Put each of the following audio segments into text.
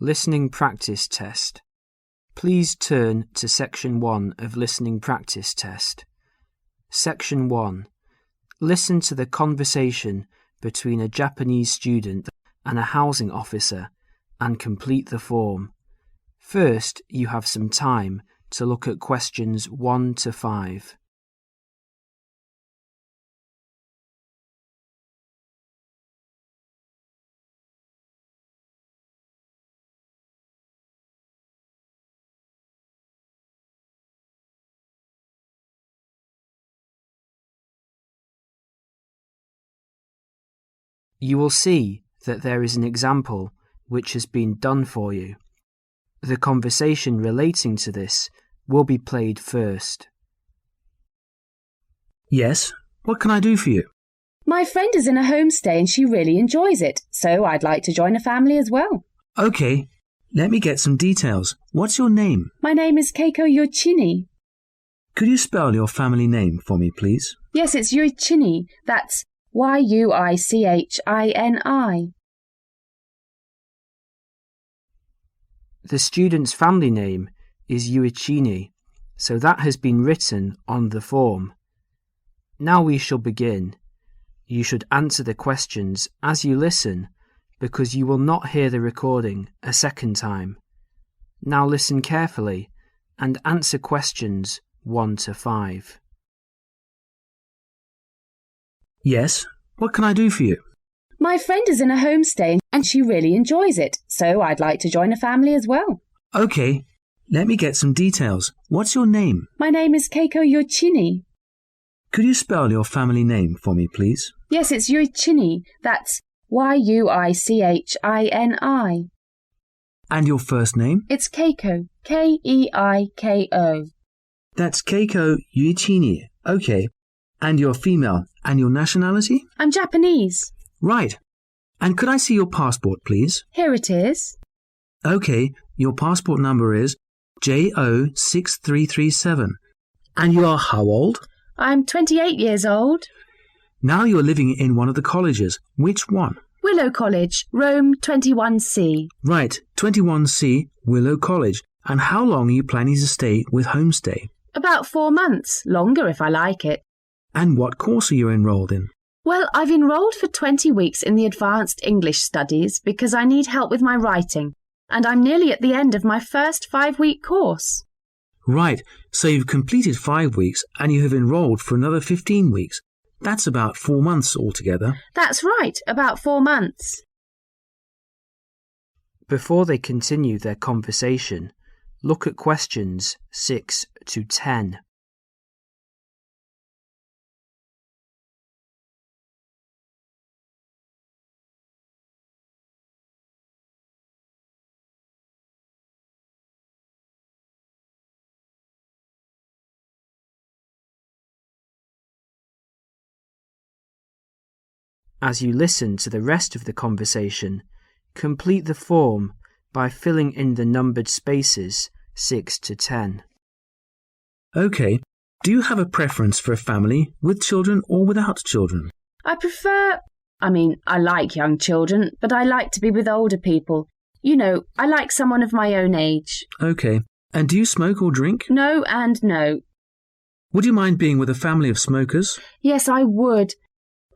Listening Practice Test. Please turn to Section 1 of Listening Practice Test. Section 1. Listen to the conversation between a Japanese student and a housing officer and complete the form. First, you have some time to look at questions 1 to 5. You will see that there is an example which has been done for you. The conversation relating to this will be played first. Yes, what can I do for you? My friend is in a homestay and she really enjoys it, so I'd like to join a family as well. Okay, let me get some details. What's your name? My name is Keiko Yoichini. Could you spell your family name for me, please? Yes, it's Yoichini. That's Yuichini. The student's family name is Yuichini, so that has been written on the form. Now we shall begin. You should answer the questions as you listen, because you will not hear the recording a second time. Now listen carefully and answer questions 1 to 5. Yes, what can I do for you? My friend is in a homestay and she really enjoys it, so I'd like to join a family as well. Okay, let me get some details. What's your name? My name is Keiko Yoichini. Could you spell your family name for me, please? Yes, it's Yoichini. That's Yuichini. And your first name? It's Keiko. Keiko. That's Keiko Yuichini. Okay. And you're female. And your nationality? I'm Japanese. Right. And could I see your passport, please? Here it is. Okay, your passport number is JO6337. And you are how old? I'm 28 years old. Now you're living in one of the colleges. Which one? Willow College, Rome 21C. Right, 21C, Willow College. And how long are you planning to stay with Homestay? About 4 months, longer if I like it. And what course are you enrolled in? Well, I've enrolled for 20 weeks in the Advanced English Studies because I need help with my writing, and I'm nearly at the end of my first 5-week course. Right, so you've completed 5 weeks and you have enrolled for another 15 weeks. That's about 4 months altogether. That's right, about 4 months. Before they continue their conversation, look at questions 6 to 10. As you listen to the rest of the conversation, complete the form by filling in the numbered spaces 6 to 10. Okay. Do you have a preference for a family with children or without children? I like young children, but I like to be with older people. You know, I like someone of my own age. Okay. And do you smoke or drink? No and no. Would you mind being with a family of smokers? Yes, I would.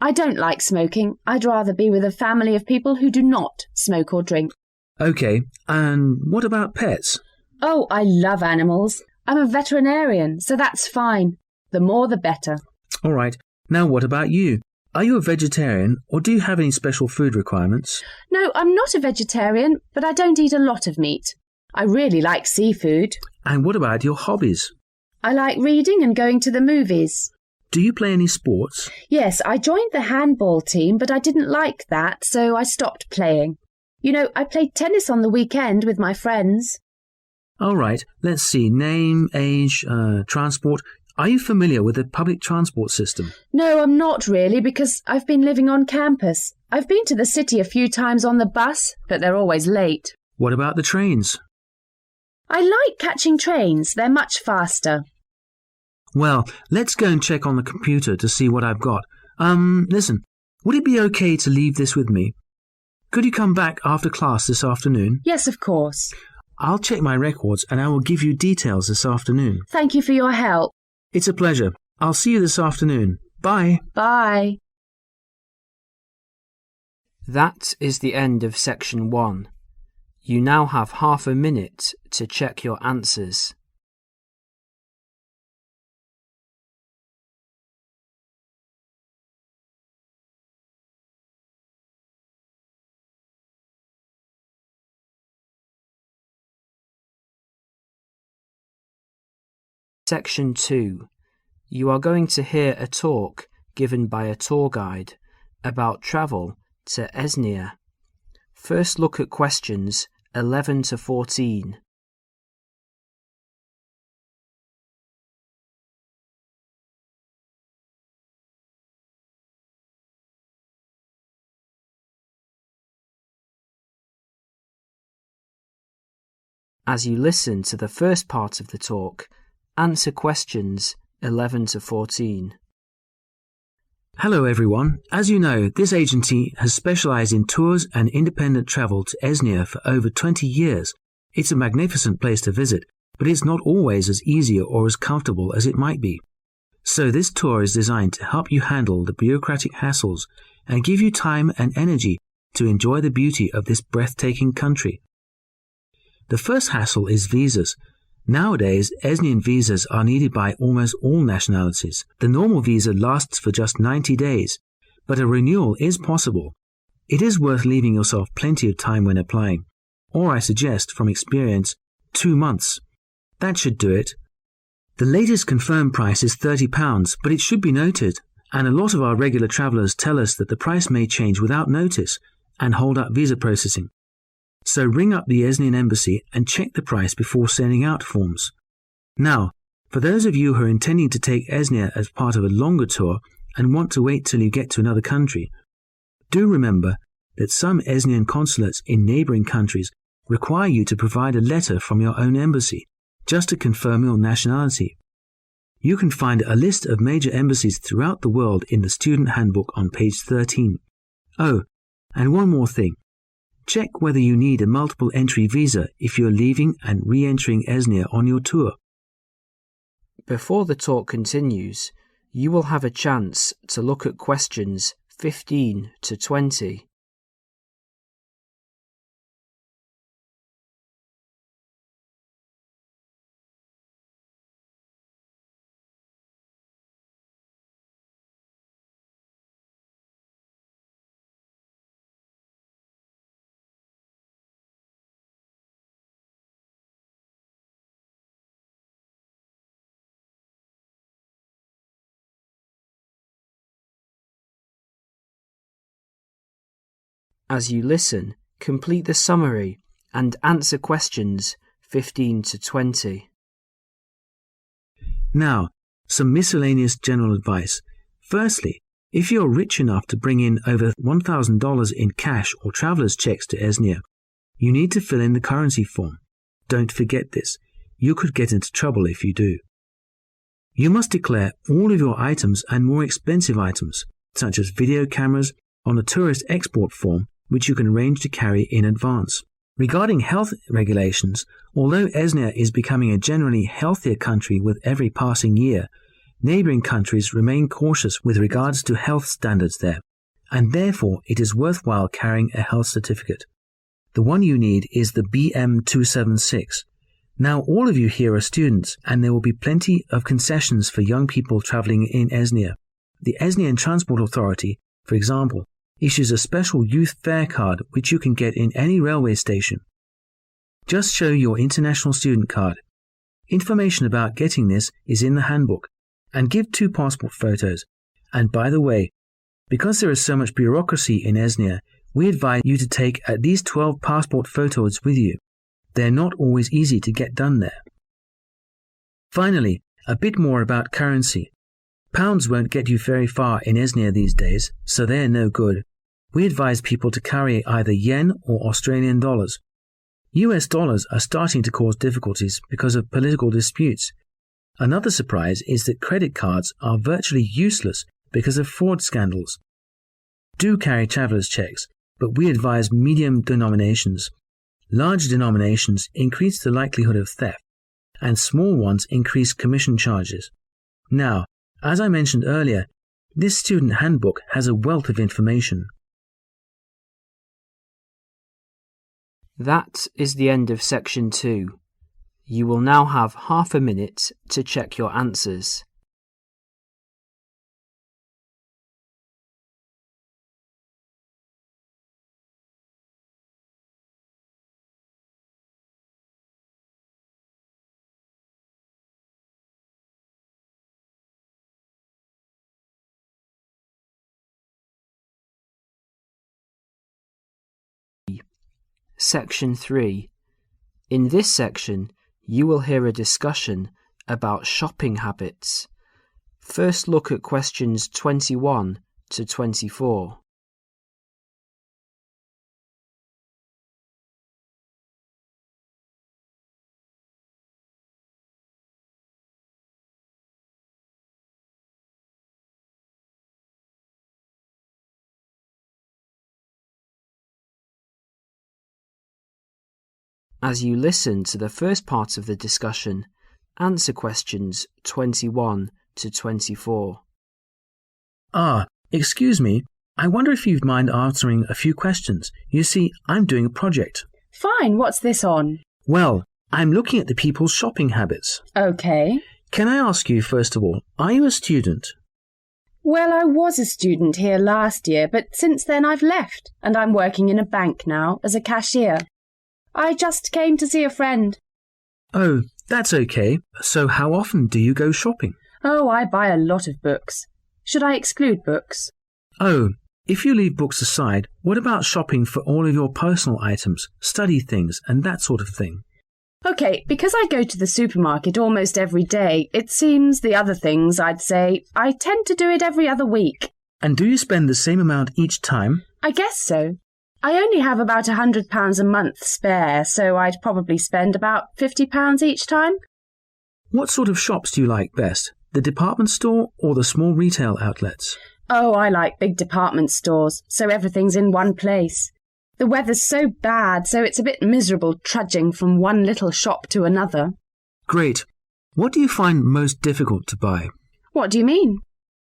I don't like smoking. I'd rather be with a family of people who do not smoke or drink. Okay, and what about pets? Oh, I love animals. I'm a veterinarian, so that's fine. The more the better. All right. Now what about you? Are you a vegetarian or do you have any special food requirements? No, I'm not a vegetarian, but I don't eat a lot of meat. I really like seafood. And what about your hobbies? I like reading and going to the movies. Do you play any sports? Yes, I joined the handball team, but I didn't like that, so I stopped playing. You know, I played tennis on the weekend with my friends. All right, let's see. Name, age, transport. Are you familiar with the public transport system? No, I'm not really, because I've been living on campus. I've been to the city a few times on the bus, but they're always late. What about the trains? I like catching trains. They're much faster. Well, let's go and check on the computer to see what I've got. Listen, would it be okay to leave this with me? Could you come back after class this afternoon? Yes, of course. I'll check my records and I will give you details this afternoon. Thank you for your help. It's a pleasure. I'll see you this afternoon. Bye. Bye. That is the end of section 1. You now have half a minute to check your answers. Section 2. You are going to hear a talk given by a tour guide about travel to Esnia. First look at questions 11 to 14. As you listen to the first part of the talk, answer questions 11 to 14. Hello everyone. As you know, this agency has specialized in tours and independent travel to Esnia for over 20 years. It's a magnificent place to visit, but it's not always as easy or as comfortable as it might be. So this tour is designed to help you handle the bureaucratic hassles and give you time and energy to enjoy the beauty of this breathtaking country. The first hassle is visas. Nowadays, Esnian visas are needed by almost all nationalities. The normal visa lasts for just 90 days, but a renewal is possible. It is worth leaving yourself plenty of time when applying, or I suggest, from experience, 2 months. That should do it. The latest confirmed price is £30, but it should be noted, and a lot of our regular travellers tell us that the price may change without notice and hold up visa processing. So ring up the Esnian embassy and check the price before sending out forms. Now, for those of you who are intending to take Esnia as part of a longer tour and want to wait till you get to another country, do remember that some Esnian consulates in neighbouring countries require you to provide a letter from your own embassy just to confirm your nationality. You can find a list of major embassies throughout the world in the student handbook on page 13. Oh, and one more thing. Check whether you need a multiple entry visa if you're leaving and re-entering Esnia on your tour. Before the talk continues, you will have a chance to look at questions 15 to 20. As you listen, complete the summary and answer questions 15 to 20. Now, some miscellaneous general advice. Firstly, if you're rich enough to bring in over $1,000 in cash or traveller's checks to Esnia, you need to fill in the currency form. Don't forget this. You could get into trouble if you do. You must declare all of your items and more expensive items, such as video cameras, on a tourist export form, which you can arrange to carry in advance. Regarding health regulations, although Esnia is becoming a generally healthier country with every passing year, neighbouring countries remain cautious with regards to health standards there, and therefore it is worthwhile carrying a health certificate. The one you need is the BM276. Now all of you here are students, and there will be plenty of concessions for young people travelling in Esnia. The Esnian Transport Authority, for example, issues a special youth fare card which you can get in any railway station. Just show your international student card. Information about getting this is in the handbook, and give 2 passport photos. And by the way, because there is so much bureaucracy in Esnia, we advise you to take at least 12 passport photos with you. They're not always easy to get done there. Finally, a bit more about currency. Pounds won't get you very far in Esnia these days, so they're no good. We advise people to carry either yen or Australian dollars. US dollars are starting to cause difficulties because of political disputes. Another surprise is that credit cards are virtually useless because of fraud scandals. Do carry traveller's checks, but we advise medium denominations. Large denominations increase the likelihood of theft, and small ones increase commission charges. Now, as I mentioned earlier, this student handbook has a wealth of information. That is the end of section 2. You will now have half a minute to check your answers. Section 3. In this section, you will hear a discussion about shopping habits. First look at questions 21 to 24. As you listen to the first part of the discussion, answer questions 21 to 24. Excuse me. I wonder if you'd mind answering a few questions. You see, I'm doing a project. Fine, what's this on? Well, I'm looking at the people's shopping habits. Okay. Can I ask you, first of all, are you a student? Well, I was a student here last year, but since then I've left, and I'm working in a bank now as a cashier. I just came to see a friend. Oh, that's okay. So how often do you go shopping? Oh, I buy a lot of books. Should I exclude books? Oh, if you leave books aside, what about shopping for all of your personal items, study things, and that sort of thing? Okay, because I go to the supermarket almost every day, it seems the other things, I'd say, I tend to do it every other week. And do you spend the same amount each time? I guess so. I only have about £100 a month spare, so I'd probably spend about £50 each time. What sort of shops do you like best? The department store or the small retail outlets? Oh, I like big department stores, so everything's in one place. The weather's so bad, so it's a bit miserable trudging from one little shop to another. Great. What do you find most difficult to buy? What do you mean?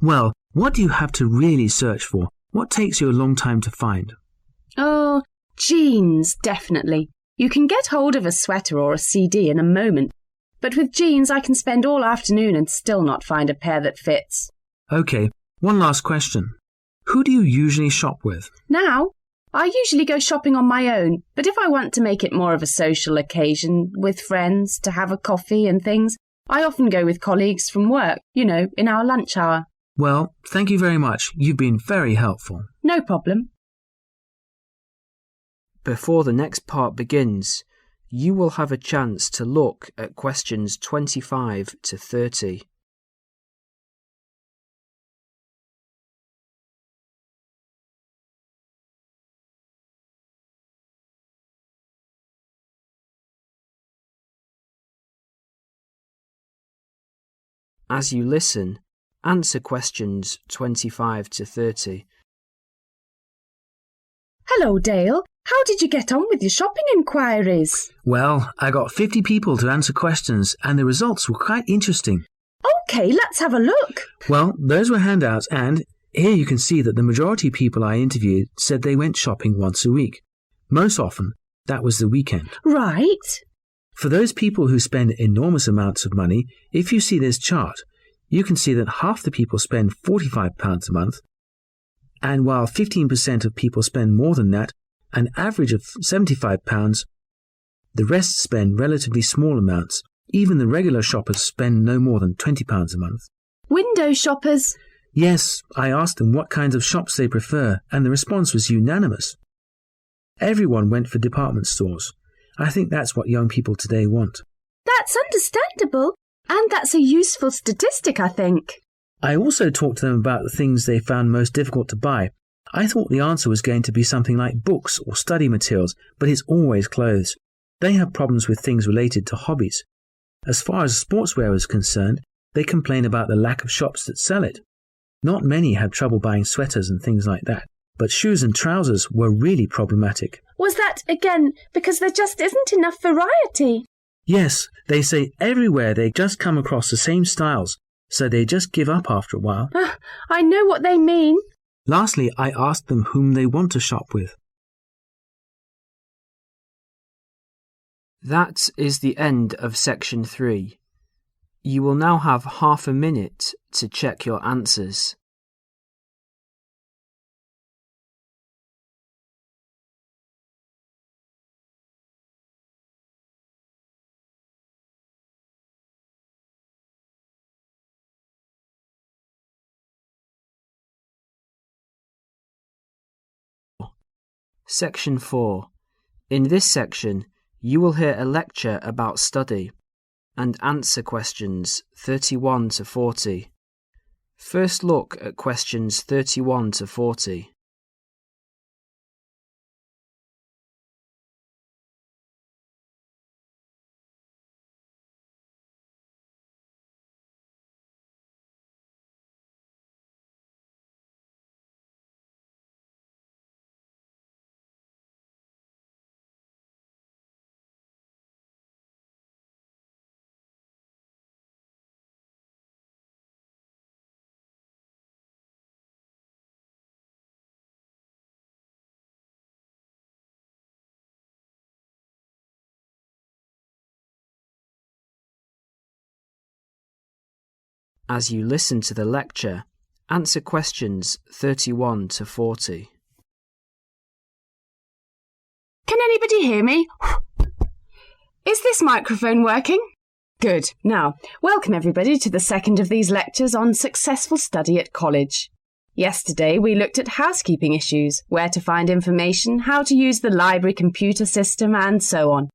Well, what do you have to really search for? What takes you a long time to find? Oh, jeans, definitely. You can get hold of a sweater or a CD in a moment, but with jeans I can spend all afternoon and still not find a pair that fits. Okay, one last question. Who do you usually shop with? Now, I usually go shopping on my own, but if I want to make it more of a social occasion with friends to have a coffee and things, I often go with colleagues from work, in our lunch hour. Well, thank you very much. You've been very helpful. No problem. Before the next part begins, you will have a chance to look at questions 25 to 30. As you listen, answer questions 25 to 30. Hello, Dale. How did you get on with your shopping inquiries? Well, I got 50 people to answer questions and the results were quite interesting. OK, let's have a look. Well, those were handouts and here you can see that the majority of people I interviewed said they went shopping once a week. Most often, that was the weekend. Right. For those people who spend enormous amounts of money, if you see this chart, you can see that half the people spend £45 a month, and while 15% of people spend more than that, an average of £75, the rest spend relatively small amounts. Even the regular shoppers spend no more than £20 a month. Window shoppers? Yes, I asked them what kinds of shops they prefer, and the response was unanimous. Everyone went for department stores. I think that's what young people today want. That's understandable, and that's a useful statistic, I think. I also talked to them about the things they found most difficult to buy. I thought the answer was going to be something like books or study materials, but it's always clothes. They have problems with things related to hobbies. As far as sportswear is concerned, they complain about the lack of shops that sell it. Not many have trouble buying sweaters and things like that. but shoes and trousers were really problematic. Was that, again, because there just isn't enough variety? Yes, they say everywhere they just come across the same styles, so they just give up after a while. I know what they mean. Lastly, I asked them whom they want to shop with. That is the end of section 3. You will now have half a minute to check your answers. Section 4. In this section, you will hear a lecture about study and answer questions 31 to 40. First look at questions 31 to 40. As you listen to the lecture, answer questions 31 to 40. Can anybody hear me? Is this microphone working? Good. Now, welcome everybody to the second of these lectures on successful study at college. Yesterday we looked at housekeeping issues, where to find information, how to use the library computer system, and so on.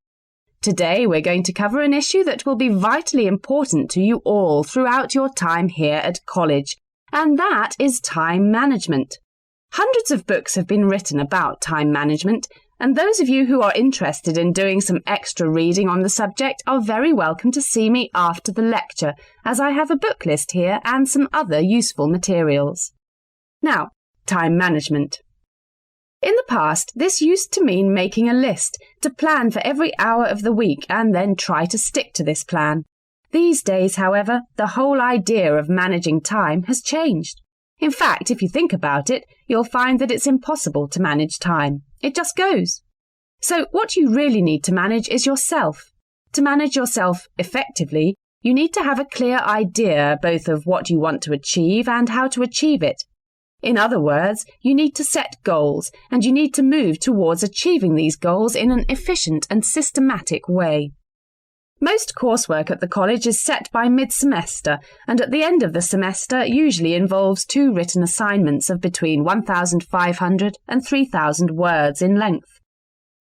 Today we're going to cover an issue that will be vitally important to you all throughout your time here at college, and that is time management. Hundreds of books have been written about time management, and those of you who are interested in doing some extra reading on the subject are very welcome to see me after the lecture, as I have a book list here and some other useful materials. Now, time management. In the past, this used to mean making a list to plan for every hour of the week and then try to stick to this plan. These days, however, the whole idea of managing time has changed. In fact, if you think about it, you'll find that it's impossible to manage time. It just goes. So what you really need to manage is yourself. To manage yourself effectively, you need to have a clear idea both of what you want to achieve and how to achieve it. In other words, you need to set goals, and you need to move towards achieving these goals in an efficient and systematic way. Most coursework at the college is set by mid-semester, and at the end of the semester usually involves 2 written assignments of between 1,500 and 3,000 words in length.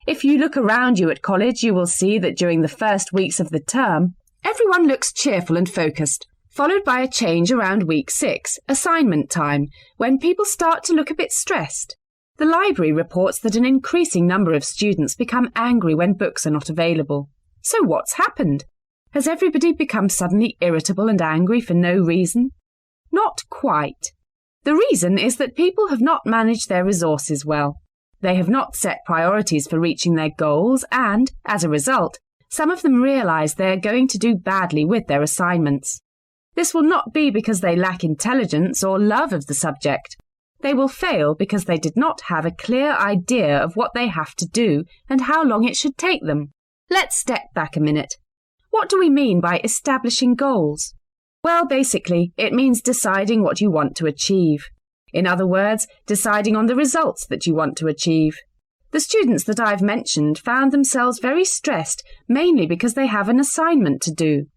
If you look around you at college, you will see that during the first weeks of the term, everyone looks cheerful and focused, followed by a change around week 6, assignment time, when people start to look a bit stressed. The library reports that an increasing number of students become angry when books are not available. So what's happened? Has everybody become suddenly irritable and angry for no reason? Not quite. The reason is that people have not managed their resources well. They have not set priorities for reaching their goals and, as a result, some of them realise they are going to do badly with their assignments. This will not be because they lack intelligence or love of the subject. They will fail because they did not have a clear idea of what they have to do and how long it should take them. Let's step back a minute. What do we mean by establishing goals? Well, basically, it means deciding what you want to achieve. In other words, deciding on the results that you want to achieve. The students that I've mentioned found themselves very stressed, mainly because they have an assignment to do.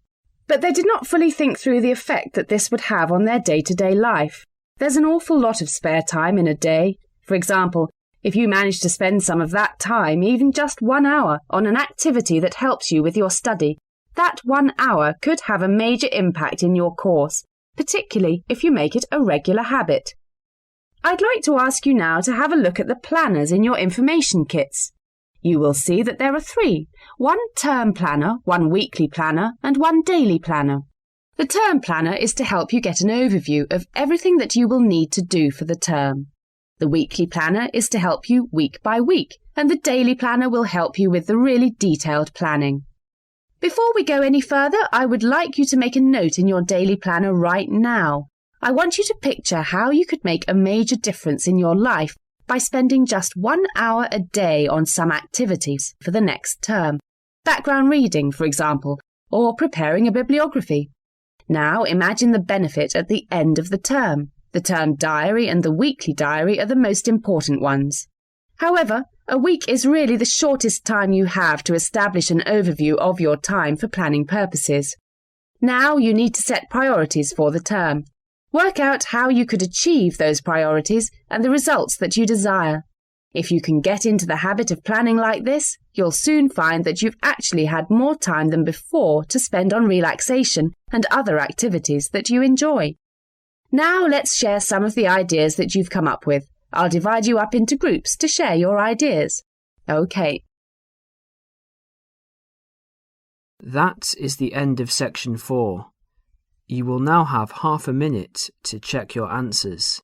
But they did not fully think through the effect that this would have on their day-to-day life. There's an awful lot of spare time in a day. For example, if you manage to spend some of that time, even just 1 hour, on an activity that helps you with your study, that 1 hour could have a major impact in your course, particularly if you make it a regular habit. I'd like to ask you now to have a look at the planners in your information kits. You will see that there are 3, 1 term planner, 1 weekly planner, and 1 daily planner. The term planner is to help you get an overview of everything that you will need to do for the term. The The weekly planner is to help you week by week, and the daily planner will help you with the really detailed planning. Before we go any further, I would like you to make a note in your daily planner right now. I want you to picture how you could make a major difference in your life by spending just 1 hour a day on some activities for the next term. Background reading, for example, or preparing a bibliography. Now imagine the benefit at the end of the term. The term diary and the weekly diary are the most important ones. However, a week is really the shortest time you have to establish an overview of your time for planning purposes. Now you need to set priorities for the term. Work out how you could achieve those priorities and the results that you desire. If you can get into the habit of planning like this, you'll soon find that you've actually had more time than before to spend on relaxation and other activities that you enjoy. Now let's share some of the ideas that you've come up with. I'll divide you up into groups to share your ideas. OK. That is the end of section 4. You will now have half a minute to check your answers.